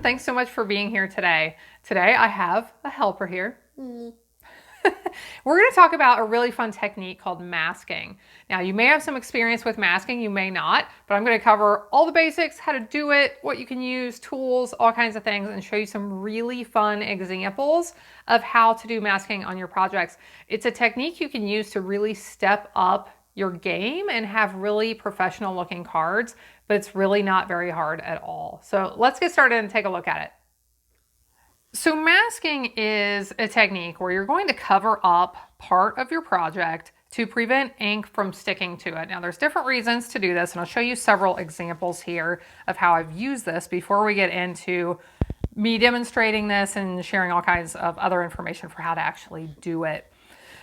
and thanks so much for being here today. Today I have a helper here. We're going to talk about a really fun technique called masking. Now, you may have some experience with masking, you may not, but I'm going to cover all the basics, how to do it, what you can use, tools, all kinds of things, and show you some really fun examples of how to do masking on your projects. It's a technique you can use to really step up your game and have really professional looking cards, but it's really not very hard at all. So let's get started and take a look at it. So masking is a technique where you're going to cover up part of your project to prevent ink from sticking to it. Now there's different reasons to do this, and I'll show you several examples here of how I've used this before we get into me demonstrating this and sharing all kinds of other information for how to actually do it.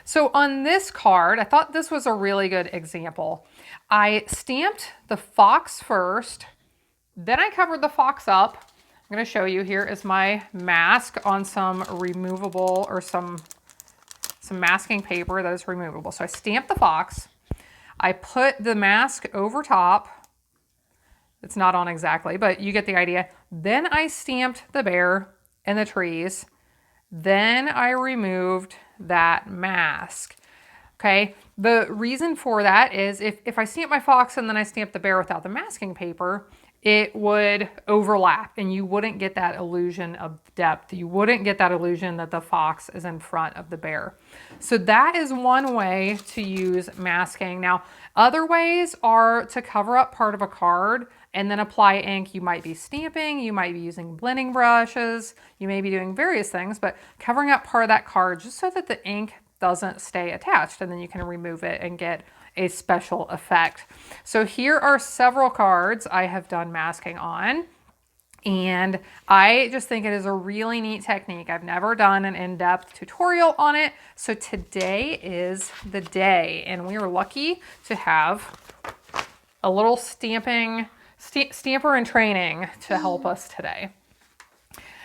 So on this card, I thought this was a really good example. I stamped the fox first, then I covered the fox up. I'm going to show you, here is my mask on some removable or some masking paper that is removable. So I stamped the fox. I put the mask over top. It's not on exactly, but you get the idea. Then I stamped the bear and the trees. Then I removed that mask. Okay, the reason for that is if I stamp my fox and then I stamp the bear without the masking paper, it would overlap and you wouldn't get that illusion of depth. You wouldn't get that illusion that the fox is in front of the bear. So that is one way to use masking. Now, other ways are to cover up part of a card and then apply ink. You might be stamping, you might be using blending brushes, you may be doing various things, but covering up part of that card just so that the ink doesn't stay attached, and then you can remove it and get a special effect. So here are several cards I have done masking on, and I just think it is a really neat technique. I've never done an in-depth tutorial on it, so today is the day, and we are lucky to have a little stamper in training to help us today.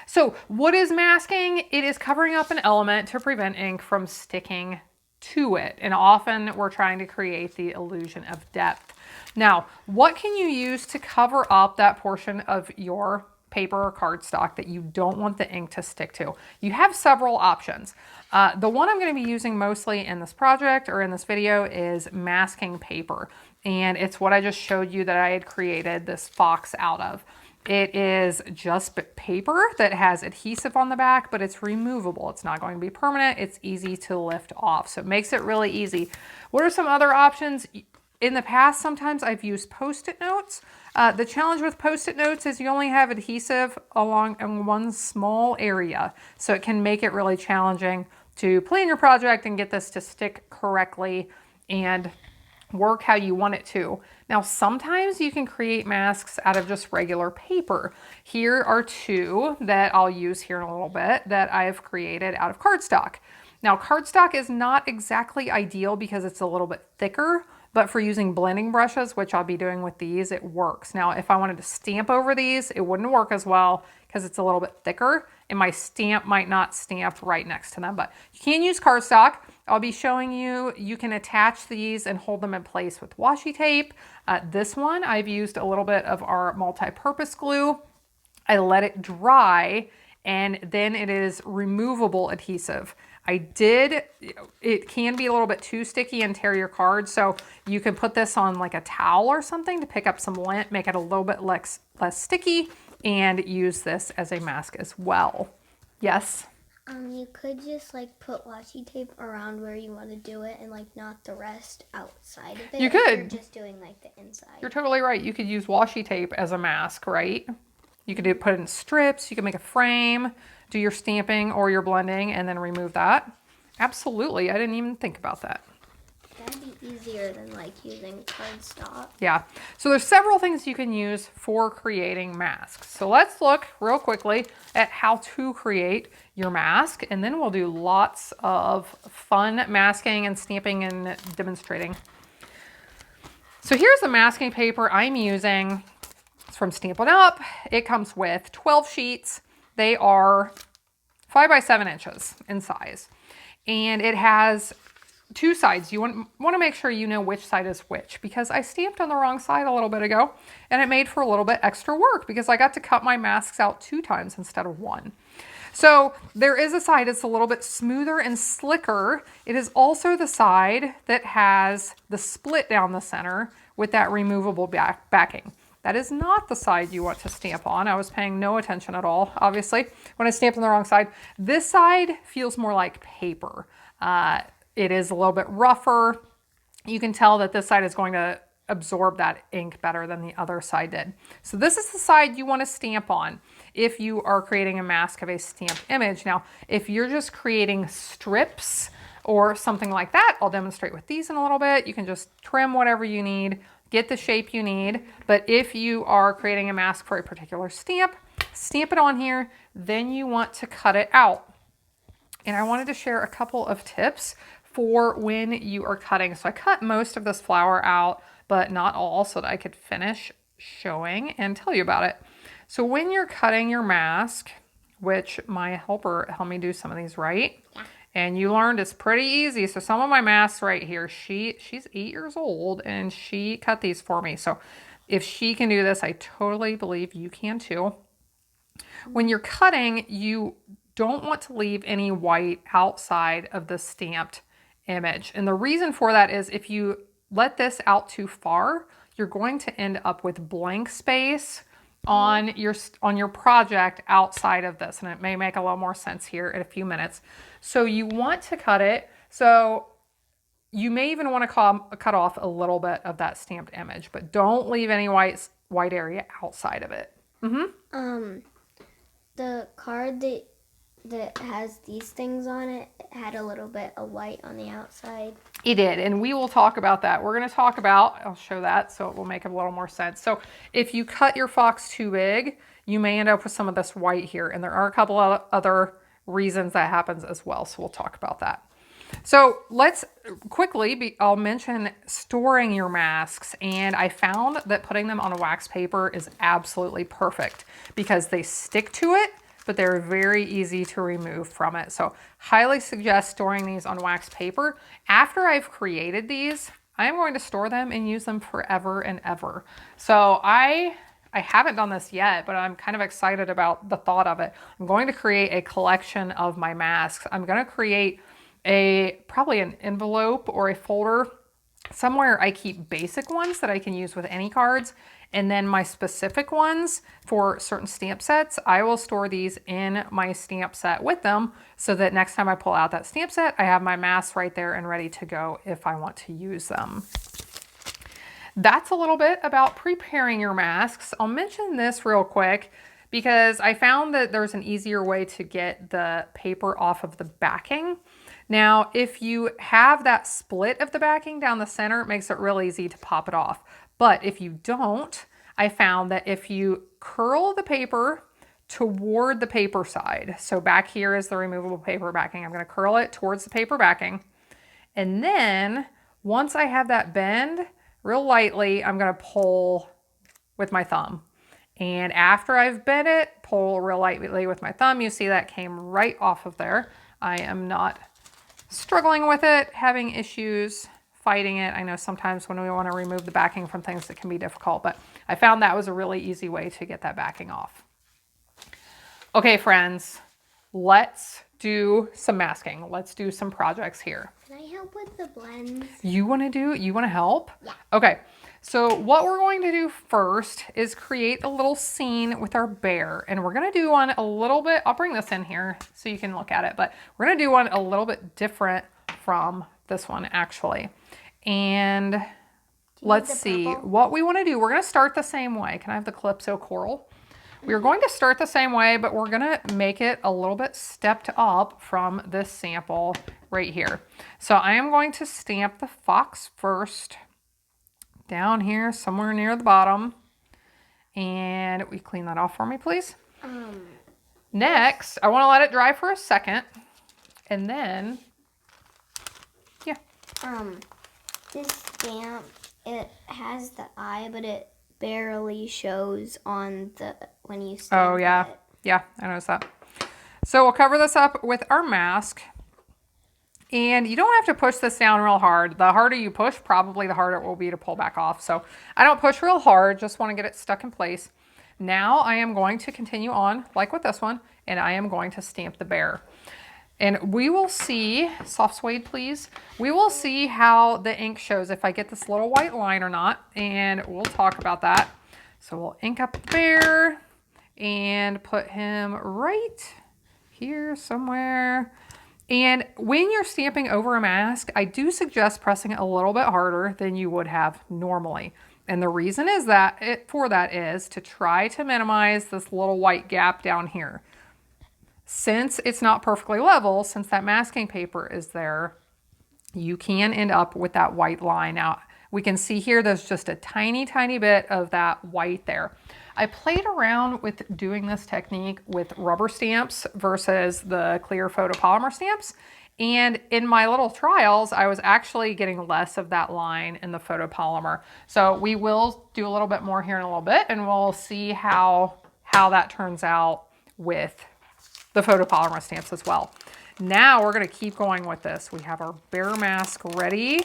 So what is masking? It is covering up an element to prevent ink from sticking to it. And often we're trying to create the illusion of depth. Now, what can you use to cover up that portion of your paper or cardstock that you don't want the ink to stick to? You have several options. The one I'm going to be using mostly in this project or in this video is masking paper. And it's what I just showed you that I had created this fox out of. It is just paper that has adhesive on the back, but it's removable. It's not going to be permanent. It's easy to lift off, so it makes it really easy. What are some other options? In the past, sometimes I've used Post-it notes. The challenge with Post-it notes is you only have adhesive along in one small area, so it can make it really challenging to plan your project and get this to stick correctly and work how you want it to. Now, sometimes you can create masks out of just regular paper. Here are two that I'll use here in a little bit that I've created out of cardstock. Now, cardstock is not exactly ideal because it's a little bit thicker, but for using blending brushes, which I'll be doing with these, it works. Now, if I wanted to stamp over these, it wouldn't work as well because it's a little bit thicker and my stamp might not stamp right next to them, but you can use cardstock. I'll be showing you, you can attach these and hold them in place with washi tape. This one, I've used a little bit of our multi-purpose glue. I let it dry and then it is removable adhesive. It can be a little bit too sticky and tear your card, so you can put this on like a towel or something to pick up some lint, make it a little bit less sticky, and use this as a mask as well. Yes? You could just like put washi tape around where you want to do it and like not the rest outside of it. You could. You're just doing like the inside. You're totally right. You could use washi tape as a mask, right? You could put it in strips. You can make a frame, do your stamping or your blending, and then remove that. Absolutely. I didn't even think about that. That'd be easier than like using cardstock. Yeah. So there's several things you can use for creating masks. So let's look real quickly at how to create your mask, and then we'll do lots of fun masking and stamping and demonstrating. So here's the masking paper I'm using. It's from Stampin' Up. It comes with 12 sheets. They are 5 by 7 inches in size. And it has two sides. You want to make sure you know which side is which, because I stamped on the wrong side a little bit ago and it made for a little bit extra work because I got to cut my masks out 2 times instead of 1. So there is a side that's a little bit smoother and slicker. It is also the side that has the split down the center with that removable backing. That is not the side you want to stamp on. I was paying no attention at all, obviously, when I stamped on the wrong side. This side feels more like paper. It is a little bit rougher. You can tell that this side is going to absorb that ink better than the other side did. So this is the side you want to stamp on if you are creating a mask of a stamped image. Now, if you're just creating strips or something like that, I'll demonstrate with these in a little bit. You can just trim whatever you need, get the shape you need. But if you are creating a mask for a particular stamp it on here, then you want to cut it out. And I wanted to share a couple of tips for when you are cutting. So I cut most of this flower out, but not all, so that I could finish showing and tell you about it. So when you're cutting your mask, which my helper helped me do some of these, right? Yeah. And you learned it's pretty easy. So some of my masks right here, she's 8 years old and she cut these for me. So if she can do this, I totally believe you can too. When you're cutting, you don't want to leave any white outside of the stamped image. And the reason for that is if you let this out too far, you're going to end up with blank space on your project outside of this. And it may make a little more sense here in a few minutes. So you want to cut it. So you may even want to cut off a little bit of that stamped image, but don't leave any white area outside of it. The card that has these things on it had a little bit of white on the outside. It did, and we will talk about that. We're going to talk about, I'll show that so it will make a little more sense. So if you cut your fox too big, you may end up with some of this white here, and there are a couple of other reasons that happens as well, so we'll talk about that. So let's quickly, I'll mention storing your masks, and I found that putting them on a wax paper is absolutely perfect because they stick to it, but they're very easy to remove from it. So highly suggest storing these on wax paper. After I've created these, I'm going to store them and use them forever and ever. So I haven't done this yet, but I'm kind of excited about the thought of it. I'm going to create a collection of my masks. I'm going to create probably an envelope or a folder somewhere I keep basic ones that I can use with any cards. And then my specific ones for certain stamp sets, I will store these in my stamp set with them so that next time I pull out that stamp set, I have my masks right there and ready to go if I want to use them. That's a little bit about preparing your masks. I'll mention this real quick because I found that there's an easier way to get the paper off of the backing. Now, if you have that split of the backing down the center, it makes it real easy to pop it off. But if you don't, I found that if you curl the paper toward the paper side, so back here is the removable paper backing, I'm going to curl it towards the paper backing. And then once I have that bend, real lightly, I'm going to pull with my thumb. And after I've bent it, pull real lightly with my thumb. You see that came right off of there. I am not struggling with it, having issues fighting it. I know sometimes when we want to remove the backing from things it can be difficult, but I found that was a really easy way to get that backing off. Okay, friends, let's do some masking. Let's do some projects here. Can I help with the blends? You want to help? Yeah. Okay, so what we're going to do first is create a little scene with our bear, and we're going to do one a little bit, I'll bring this in here so you can look at it, but we're going to do one a little bit different from this one actually. And let's see what we want to do. We're going to start the same way. Can I have the Calypso Coral? We're going to start the same way, but we're going to make it a little bit stepped up from this sample right here. So I am going to stamp the fox first down here somewhere near the bottom. And we clean that off for me, please. Next, I want to let it dry for a second. And then, yeah. This stamp, it has the eye, but it barely shows on the when you stamp Yeah, I noticed that. So we'll cover this up with our mask. And you don't have to push this down real hard. The harder you push, probably the harder it will be to pull back off. So I don't push real hard, just want to get it stuck in place. Now I am going to continue on like with this one, and I am going to stamp the bear. And we will see, soft suede please, we will see how the ink shows if I get this little white line or not, and we'll talk about that. So we'll ink up the bear and put him right here somewhere. And when you're stamping over a mask, I do suggest pressing it a little bit harder than you would have normally. And the reason is that is to try to minimize this little white gap down here. Since it's not perfectly level, since that masking paper is there, you can end up with that white line. Now, we can see here there's just a tiny, tiny bit of that white there. I played around with doing this technique with rubber stamps versus the clear photopolymer stamps. And in my little trials, I was actually getting less of that line in the photopolymer. So we will do a little bit more here in a little bit, and we'll see how that turns out with the photopolymer stamps as well. Now we're going to keep going with this. We have our bear mask ready.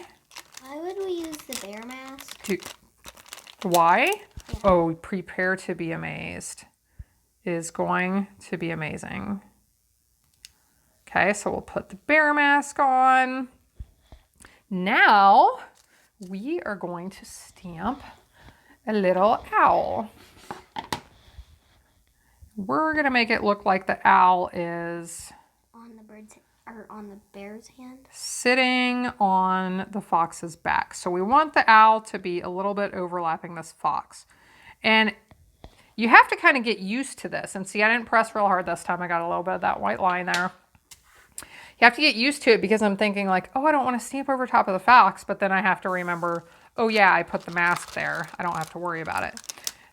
Why would we use the bear mask? Why? Yeah. Oh, prepare to be amazed is going to be amazing. Okay, so we'll put the bear mask on. Now we are going to stamp a little owl. We're going to make it look like the owl is on the bear's hand, sitting on the fox's back. So we want the owl to be a little bit overlapping this fox. And you have to kind of get used to this. And see, I didn't press real hard this time. I got a little bit of that white line there. You have to get used to it because I'm thinking like, oh, I don't want to stamp over top of the fox. But then I have to remember, oh yeah, I put the mask there. I don't have to worry about it.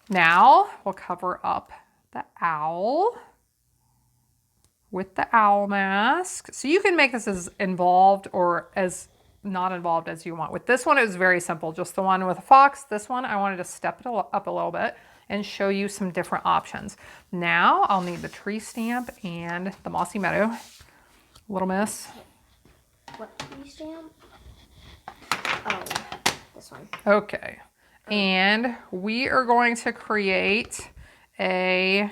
Now we'll cover up the owl with the owl mask. So you can make this as involved or as not involved as you want. With this one, it was very simple. Just the one with a fox. This one, I wanted to step it up a little bit and show you some different options. Now I'll need the tree stamp and the mossy meadow. Little miss. What tree stamp? Oh, this one. Okay. And we are going to create a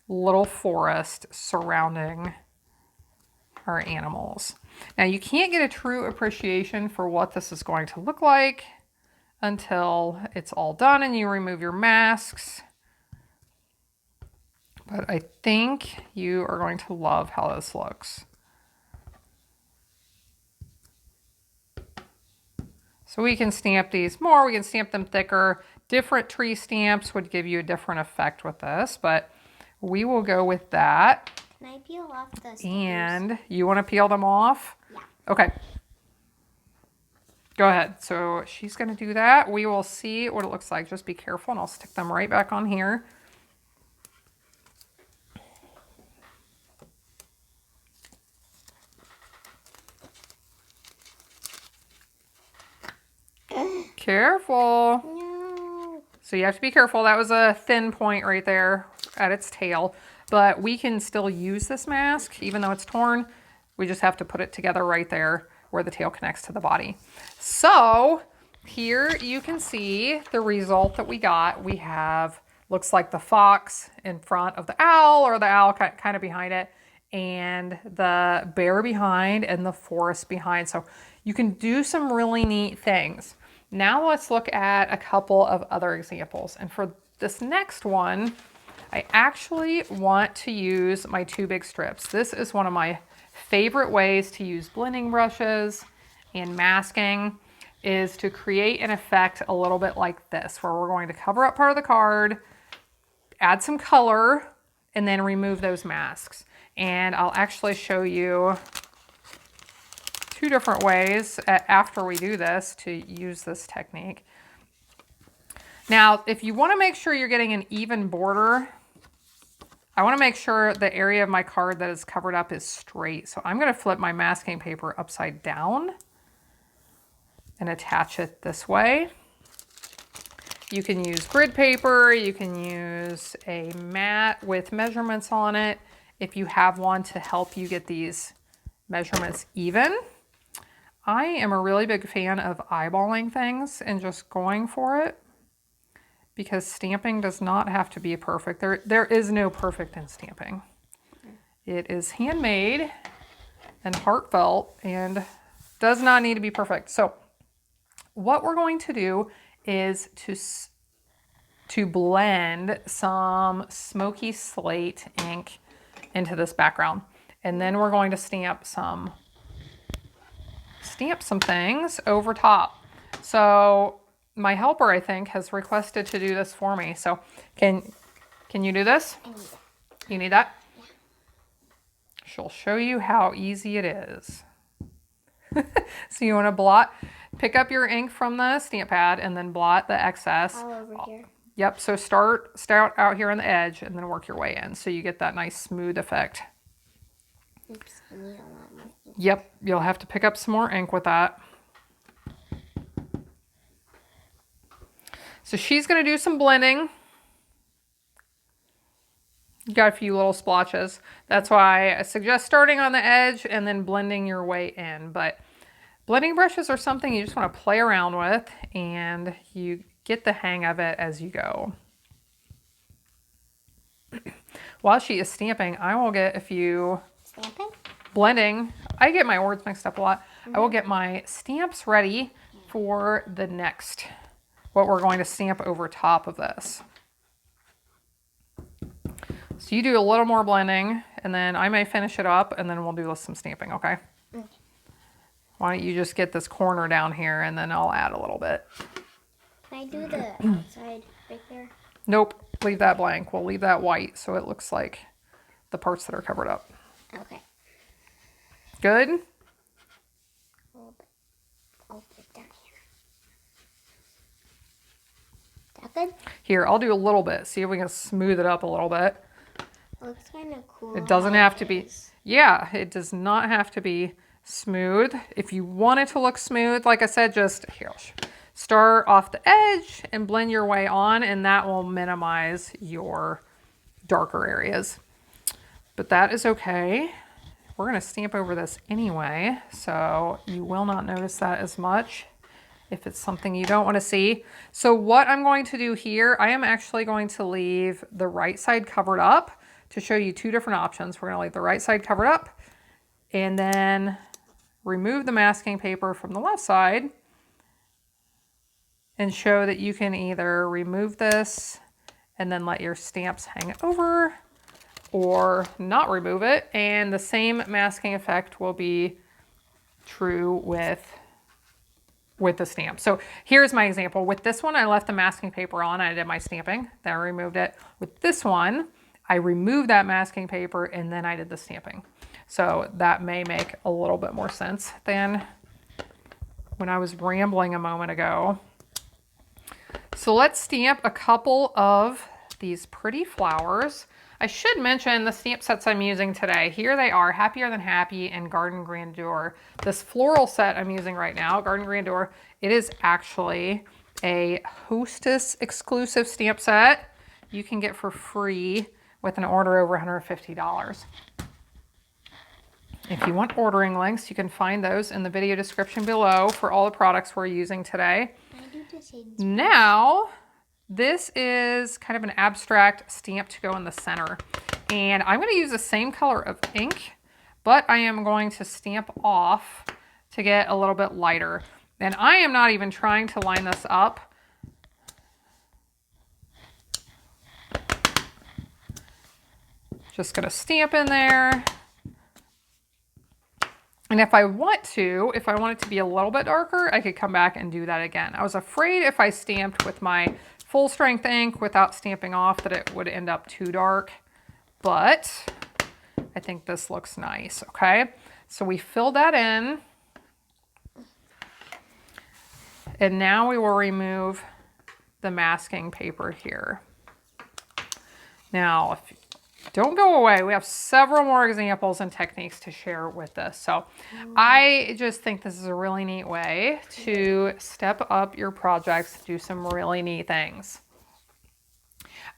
little forest surrounding our animals. Now you can't get a true appreciation for what this is going to look like until it's all done and you remove your masks. But I think you are going to love how this looks. So we can stamp these more, we can stamp them thicker. Different tree stamps would give you a different effect with this, but we will go with that. Can I peel off the stickers? And you want to peel them off? Yeah. Okay. Go ahead. So she's going to do that. We will see what it looks like. Just be careful, and I'll stick them right back on here. Careful. No. So you have to be careful. That was a thin point right there at its tail. But we can still use this mask, even though it's torn. We just have to put it together right there where the tail connects to the body. So here you can see the result that we got. We have, looks like the fox in front of the owl, or the owl kind of behind it, and the bear behind and the forest behind. So you can do some really neat things. Now let's look at a couple of other examples. And for this next one, I actually want to use my 2 big strips. This is one of my favorite ways to use blending brushes and masking, is to create an effect a little bit like this, where we're going to cover up part of the card, add some color, and then remove those masks. And I'll actually show you 2 different ways after we do this to use this technique. Now, if you want to make sure you're getting an even border, I want to make sure the area of my card that is covered up is straight. So I'm going to flip my masking paper upside down and attach it this way. You can use grid paper, you can use a mat with measurements on it if you have one to help you get these measurements even. I am a really big fan of eyeballing things and just going for it, because stamping does not have to be perfect. There is no perfect in stamping. It is handmade and heartfelt and does not need to be perfect. So what we're going to do is to blend some smoky slate ink into this background. And then we're going to stamp some things over top. So my helper, I think, has requested to do this for me. So can you do this? I need it. You need that? Yeah. She'll show you how easy it is. So you want to pick up your ink from the stamp pad and then blot the excess. All over here. Yep, so start out here on the edge and then work your way in so you get that nice smooth effect. Oops, I need a lot more ink. Yep, you'll have to pick up some more ink with that. So she's going to do some blending. You got a few little splotches. That's why I suggest starting on the edge and then blending your way in. But blending brushes are something you just want to play around with, and you get the hang of it as you go. While she is stamping, I will get a few... Stamping? Blending. I get my words mixed up a lot. I will get my stamps ready for the next, what we're going to stamp over top of this. So you do a little more blending, and then I may finish it up, and then we'll do some stamping, okay? Okay. Why don't you just get this corner down here, and then I'll add a little bit. Can I do the outside right there? Nope, leave that blank. We'll leave that white so it looks like the parts that are covered up. Okay. Good? A little bit down here. That good? Here, I'll do a little bit. See if we can smooth it up a little bit. It looks kind of cool. It doesn't have to be, yeah, it does not have to be smooth. If you want it to look smooth, like I said, just here, start off the edge and blend your way on, and that will minimize your darker areas. But that is okay. We're going to stamp over this anyway, so you will not notice that as much if it's something you don't want to see. So what I'm going to do here, I am actually going to leave the right side covered up to show you two different options. We're going to leave the right side covered up and then remove the masking paper from the left side and show that you can either remove this and then let your stamps hang over, or not remove it, and the same masking effect will be true with the stamp. So here's my example. With this one, I left the masking paper on. I did my stamping, then I removed it. With this one, I removed that masking paper and then I did the stamping. So that may make a little bit more sense than when I was rambling a moment ago. So let's stamp a couple of these pretty flowers. I should mention the stamp sets I'm using today. Here they are, Happier Than Happy and Garden Grandeur. This floral set I'm using right now, Garden Grandeur, it is actually a Hostess exclusive stamp set you can get for free with an order over $150. If you want ordering links, you can find those in the video description below for all the products we're using today. Now, this is kind of an abstract stamp to go in the center. And I'm going to use the same color of ink, but I am going to stamp off to get a little bit lighter. And I am not even trying to line this up. Just going to stamp in there. And if I want it to be a little bit darker, I could come back and do that again. I was afraid if I stamped with my full strength ink without stamping off that it would end up too dark, but I think this looks nice, okay? So we fill that in, and now we will remove the masking paper here. Now, don't go away. We have several more examples and techniques to share with this. So I just think this is a really neat way to step up your projects, do some really neat things.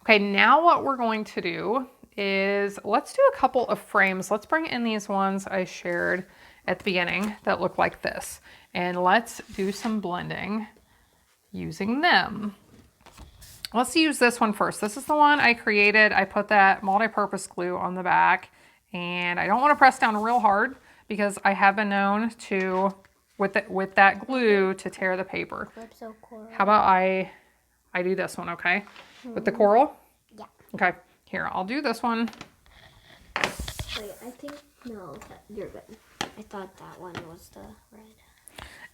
Okay, now what we're going to do is let's do a couple of frames. Let's bring in these ones I shared at the beginning that look like this. And let's do some blending using them. Let's use this one first. This is the one I created. I put that multi-purpose glue on the back, and I don't want to press down real hard because I have been known to, with that glue, to tear the paper. How about I do this one, okay? With the coral? Yeah. Okay, here, I'll do this one. Wait, I think, no, you're good. I thought that one was the red.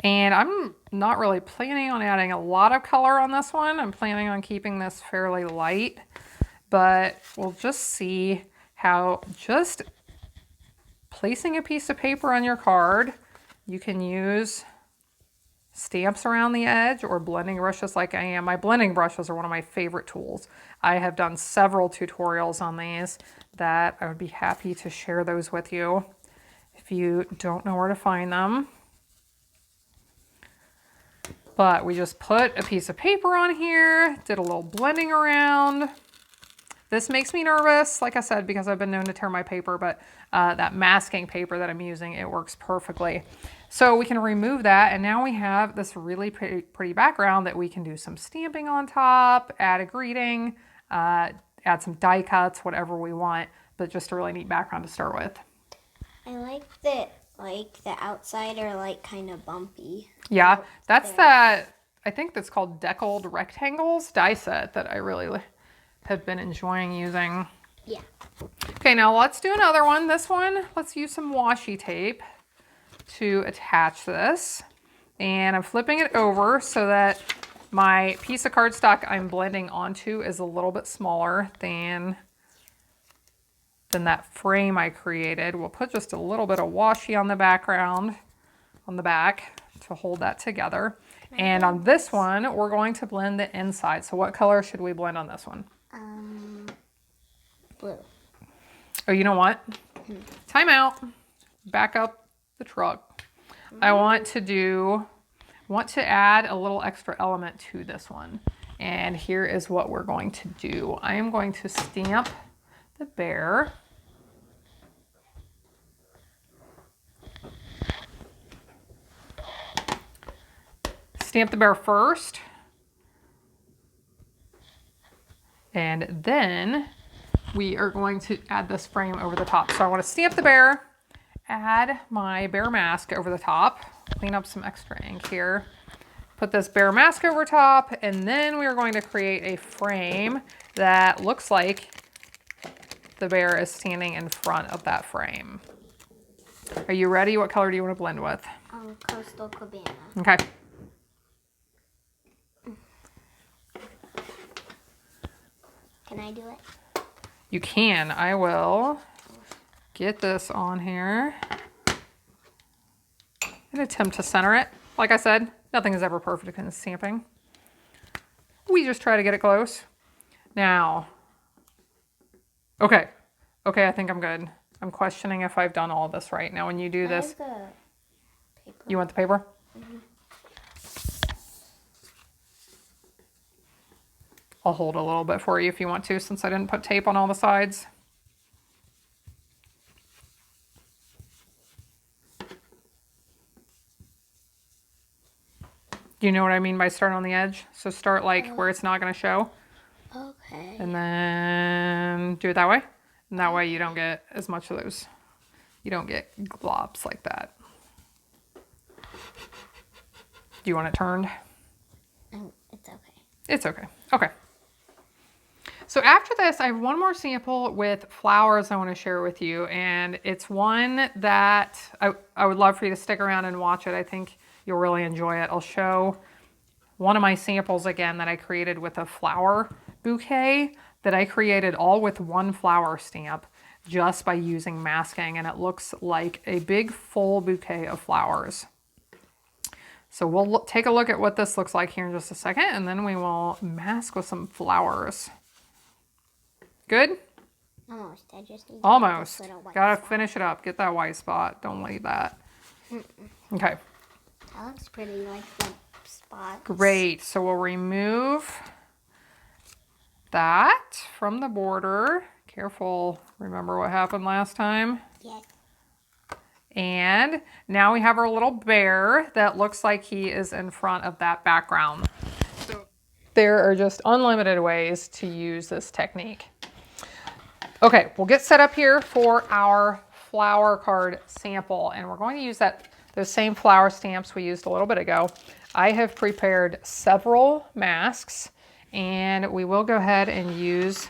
And I'm not really planning on adding a lot of color on this one. I'm planning on keeping this fairly light, but we'll just see how just placing a piece of paper on your card, you can use stamps around the edge or blending brushes like I am. My blending brushes are one of my favorite tools. I have done several tutorials on these that I would be happy to share those with you if you don't know where to find them. But we just put a piece of paper on here, did a little blending around. This makes me nervous, like I said, because I've been known to tear my paper, but that masking paper that I'm using, it works perfectly. So we can remove that, and now we have this really pretty background that we can do some stamping on top, add a greeting, add some die cuts, whatever we want, but just a really neat background to start with. I like that, like the outside are like kind of bumpy. Yeah, that's that, I think that's called deckled rectangles die set that I really have been enjoying using. Yeah. Okay, now let's do another one. This one, let's use some washi tape to attach this. And I'm flipping it over so that my piece of cardstock I'm blending onto is a little bit smaller than that frame I created. We'll put just a little bit of washi on the background, on the back, to hold that together. And on this one, we're going to blend the inside. So what color should we blend on this one? Blue. Oh, you know what? Time out. Back up the truck. I want to add a little extra element to this one. And here is what we're going to do. I am going to stamp the bear. Stamp the bear first. And then we are going to add this frame over the top. So I want to stamp the bear, add my bear mask over the top, clean up some extra ink here, put this bear mask over top, and then we are going to create a frame that looks like the bear is standing in front of that frame. Are you ready? What color do you want to blend with? Coastal Cabana. Okay. Can I do it? You can. I will get this on here and attempt to center it. Like I said, nothing is ever perfect in stamping. We just try to get it close. Now, okay, I think I'm good. I'm questioning if I've done all of this right. Now when you do this, the paper. You want the paper? Mm-hmm. I'll hold a little bit for you if you want to, since I didn't put tape on all the sides. Do you know what I mean by start on the edge? So start like where it's not going to show. Okay. And then do it that way. And that way you don't get as much of those. You don't get globs like that. Do you want it turned? It's okay. It's okay. Okay. So after this, I have one more sample with flowers I want to share with you. And it's one that I would love for you to stick around and watch it. I think you'll really enjoy it. I'll show one of my samples again that I created with a flower bouquet that I created all with one flower stamp just by using masking. And it looks like a big full bouquet of flowers. So we'll take a look at what this looks like here in just a second, and then we will mask with some flowers. Good? Almost. I just need Almost. to white Gotta spot. finish it up. Get that white spot. Don't leave that. Okay. That looks pretty, like the spots. Great. So we'll remove that from the border. Careful. Remember what happened last time? Yes. And now we have our little bear that looks like he is in front of that background. So there are just unlimited ways to use this technique. Okay, we'll get set up here for our flower card sample, and we're going to use those same flower stamps we used a little bit ago. I have prepared several masks, and we will go ahead and use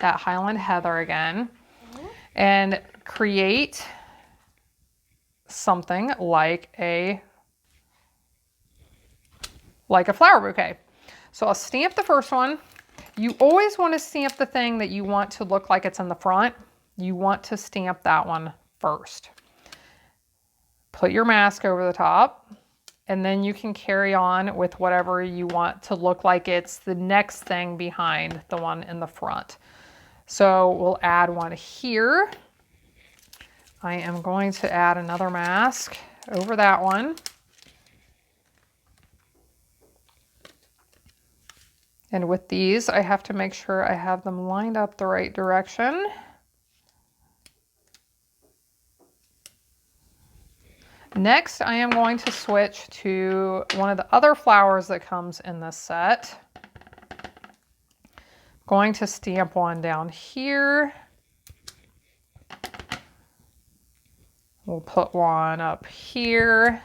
that Highland Heather again and create something like a flower bouquet. So I'll stamp the first one. You always want to stamp the thing that you want to look like it's in the front. You want to stamp that one first. Put your mask over the top, and then you can carry on with whatever you want to look like it's the next thing behind the one in the front. So we'll add one here. I am going to add another mask over that one. And with these, I have to make sure I have them lined up the right direction. Next, I am going to switch to one of the other flowers that comes in this set. Going to stamp one down here. We'll put one up here.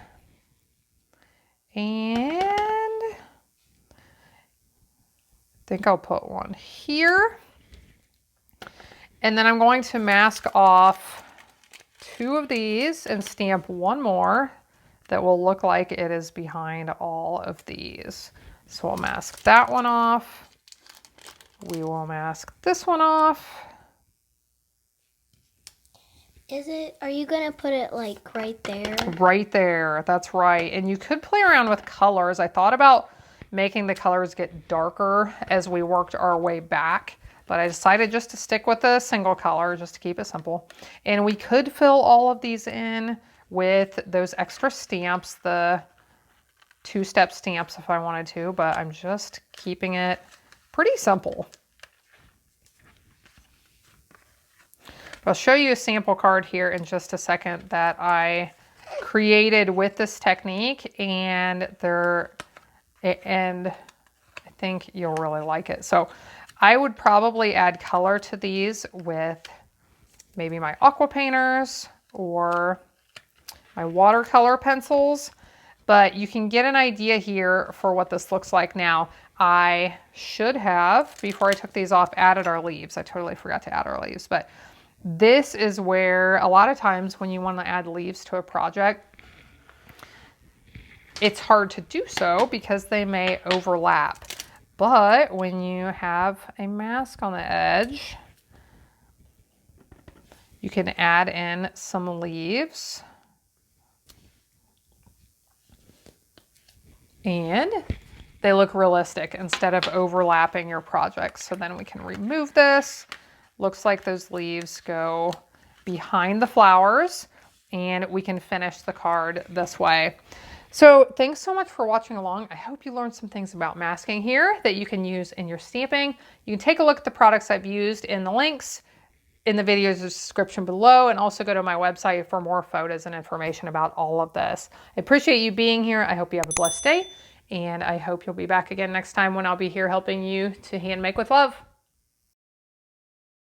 And I think I'll put one here. And then I'm going to mask off two of these and stamp one more that will look like it is behind all of these. So we'll mask that one off. We will mask this one off. Are you gonna put it like right there? Right there, that's right. And you could play around with colors. I thought about making the colors get darker as we worked our way back, but I decided just to stick with a single color just to keep it simple. And we could fill all of these in with those extra stamps, the two-step stamps if I wanted to, but I'm just keeping it pretty simple. I'll show you a sample card here in just a second that I created with this technique, and I think you'll really like it. So I would probably add color to these with maybe my aqua painters or my watercolor pencils, but you can get an idea here for what this looks like now. I should have, before I took these off, added our leaves. I totally forgot to add our leaves, but this is where a lot of times when you want to add leaves to a project, it's hard to do so because they may overlap. But when you have a mask on the edge, you can add in some leaves. And they look realistic instead of overlapping your project. So then we can remove this. Looks like those leaves go behind the flowers, and we can finish the card this way. So thanks so much for watching along. I hope you learned some things about masking here that you can use in your stamping. You can take a look at the products I've used in the links in the video's description below, and also go to my website for more photos and information about all of this. I appreciate you being here. I hope you have a blessed day, and I hope you'll be back again next time when I'll be here helping you to hand make with love.